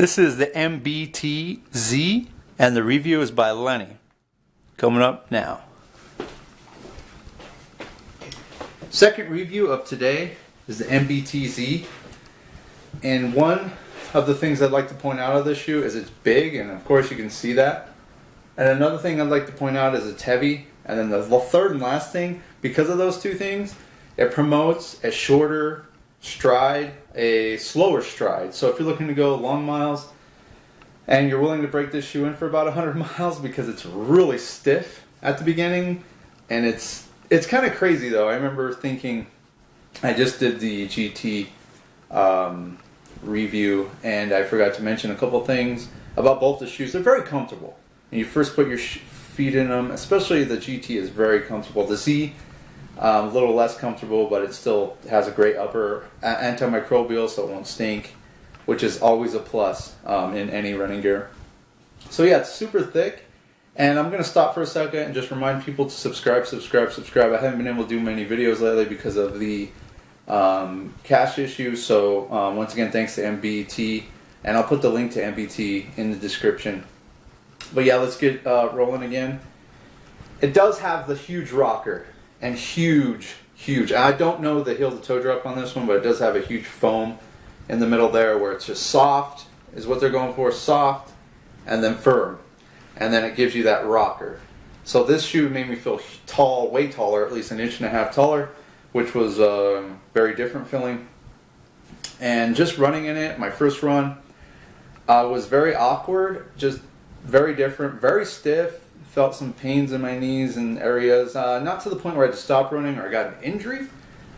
This is the MBT Zee, and the review is by Lenny. Coming up now. Second review of today is the MBT Zee. And one of the things I'd like to point out of this shoe is it's big, and of course you can see that. And another thing I'd like to point out is it's heavy. And then the third and last thing, because of those two things, it promotes a shorter stride, a slower stride. So if you're looking to go long miles and you're willing to break this shoe in for about 100 miles because it's really stiff at the beginning, and it's kind of crazy though. I remember thinking, I just did the GT review and I forgot to mention a couple things about both the shoes. They're very comfortable. When you first put your feet in them, especially the GT is very comfortable. The Z, a little less comfortable, but it still has a great upper, antimicrobial, so it won't stink, which is always a plus in any running gear. So yeah, it's super thick, and I'm going to stop for a second and just remind people to subscribe. I haven't been able to do many videos lately because of the cache issue, so once again, thanks to MBT, and I'll put the link to MBT in the description. But yeah, let's get rolling again. It does have the huge rocker. And huge. I don't know the heel to toe drop on this one, but it does have a huge foam in the middle there where it's just soft, is what they're going for, soft, and then firm. And then it gives you that rocker. So this shoe made me feel tall, way taller, at least an inch and a half taller, which was very different feeling. And just running in it, my first run, was very awkward, just very different, very stiff. Felt some pains in my knees and areas, not to the point where I had to stop running or I got an injury,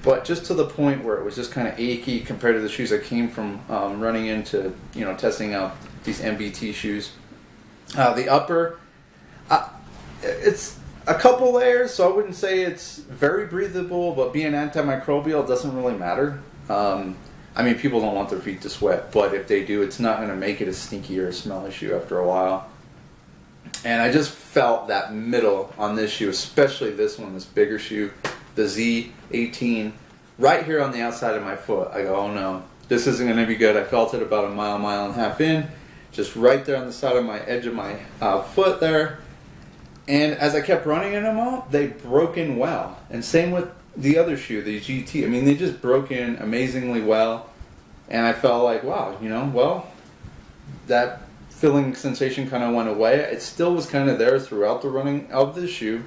but just to the point where it was just kind of achy compared to the shoes I came from running into, testing out these MBT shoes. The upper, it's a couple layers, so I wouldn't say it's very breathable, but being antimicrobial doesn't really matter. I mean, people don't want their feet to sweat, but if they do, it's not going to make it a stinky or a smelly shoe after a while. And I just felt that middle on this shoe, especially this one, this bigger shoe, the Z18, right here on the outside of my foot. I go, oh no, this isn't going to be good. I felt it about a mile and a half in, just right there on the side of my edge of my foot there. And as I kept running in them all, they broke in well. And same with the other shoe, the GT. I mean, they just broke in amazingly well. And I felt like, wow, well, that filling sensation kind of went away. It still was kind of there throughout the running of this shoe.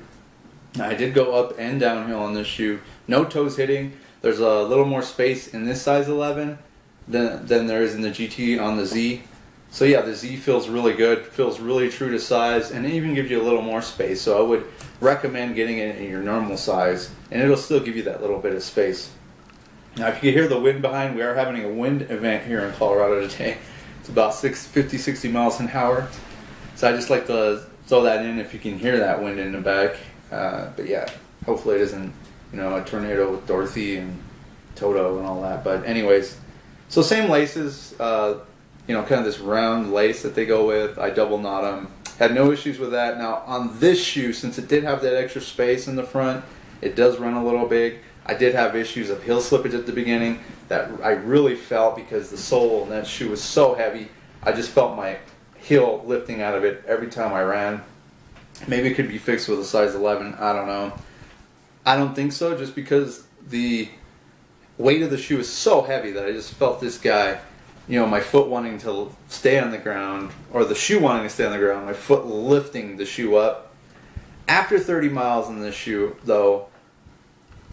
I did go up and downhill on this shoe. No toes hitting. There's a little more space in this size 11 than there is in the GT on the Z. So yeah, the Z feels really good, feels really true to size, and it even gives you a little more space. So I would recommend getting it in your normal size, and it'll still give you that little bit of space. Now if you can hear the wind behind, we are having a wind event here in Colorado today. About 60 miles an hour. So I just like to throw that in if you can hear that wind in the back. But yeah, hopefully it isn't, a tornado with Dorothy and Toto and all that. But anyways, so same laces, kind of this round lace that they go with. I double knot them. Had no issues with that. Now on this shoe, since it did have that extra space in the front, it does run a little big. I did have issues of heel slippage at the beginning that I really felt because the sole in that shoe was so heavy. I just felt my heel lifting out of it every time I ran. Maybe it could be fixed with a size 11. I don't know. I don't think so, just because the weight of the shoe is so heavy that I just felt this guy, my foot wanting to stay on the ground, or the shoe wanting to stay on the ground, my foot lifting the shoe up. After 30 miles in this shoe, though,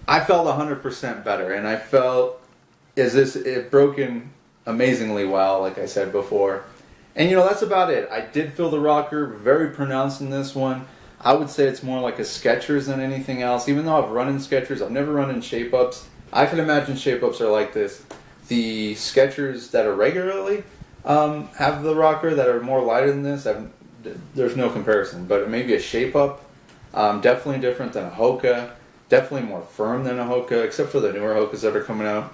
I felt 100% better, and I felt it broke in amazingly well, like I said before. And that's about it. I did feel the rocker very pronounced in this one. I would say it's more like a Skechers than anything else. Even though I've run in Skechers, I've never run in shape-ups. I can imagine shape-ups are like this. The Skechers that are regularly have the rocker that are more lighter than this, there's no comparison. But maybe a shape-up, definitely different than a Hoka. Definitely more firm than a Hoka, except for the newer Hokas that are coming out.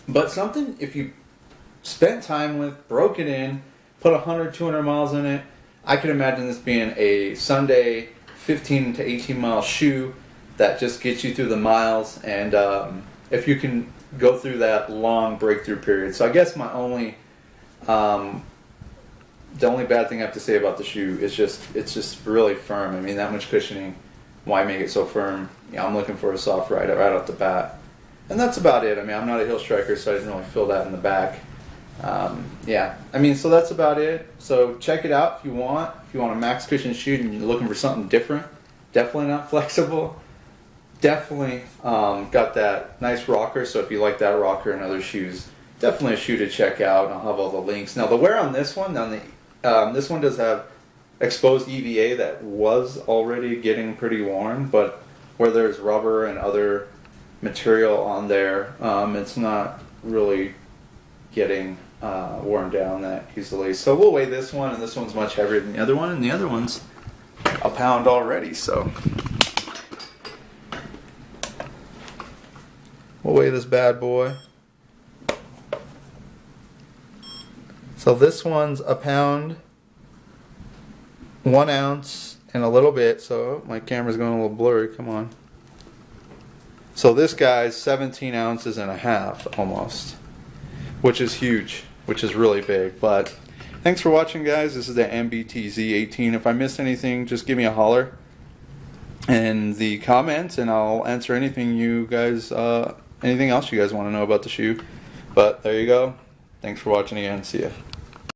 But something, if you spent time with, broke it in, put 100, 200 miles in it, I can imagine this being a Sunday 15 to 18 mile shoe that just gets you through the miles, and if you can go through that long breakthrough period. So I guess my only The only bad thing I have to say about the shoe is it's just really firm. I mean, that much cushioning, why make it so firm? Yeah, I'm looking for a soft ride right off the bat. And that's about it. I mean, I'm not a heel striker, so I didn't really feel that in the back. Yeah, I mean, so that's about it. So check it out if you want. If you want a max cushion shoe and you're looking for something different, definitely not flexible. Definitely got that nice rocker. So if you like that rocker and other shoes, definitely a shoe to check out. I'll have all the links. Now the wear on this one, this one does have exposed EVA that was already getting pretty worn, but where there's rubber and other material on there, it's not really getting worn down that easily. So we'll weigh this one, and this one's much heavier than the other one, and the other one's a pound already, so we'll weigh this bad boy. So this one's a pound, 1 ounce, and a little bit. So my camera's going a little blurry. Come on. So this guy's 17 ounces and a half almost, which is huge, which is really big. But thanks for watching, guys. This is the MBT Zee 18. If I missed anything, just give me a holler in the comments, and I'll answer anything you guys, anything else you guys want to know about the shoe. But there you go. Thanks for watching again. See ya.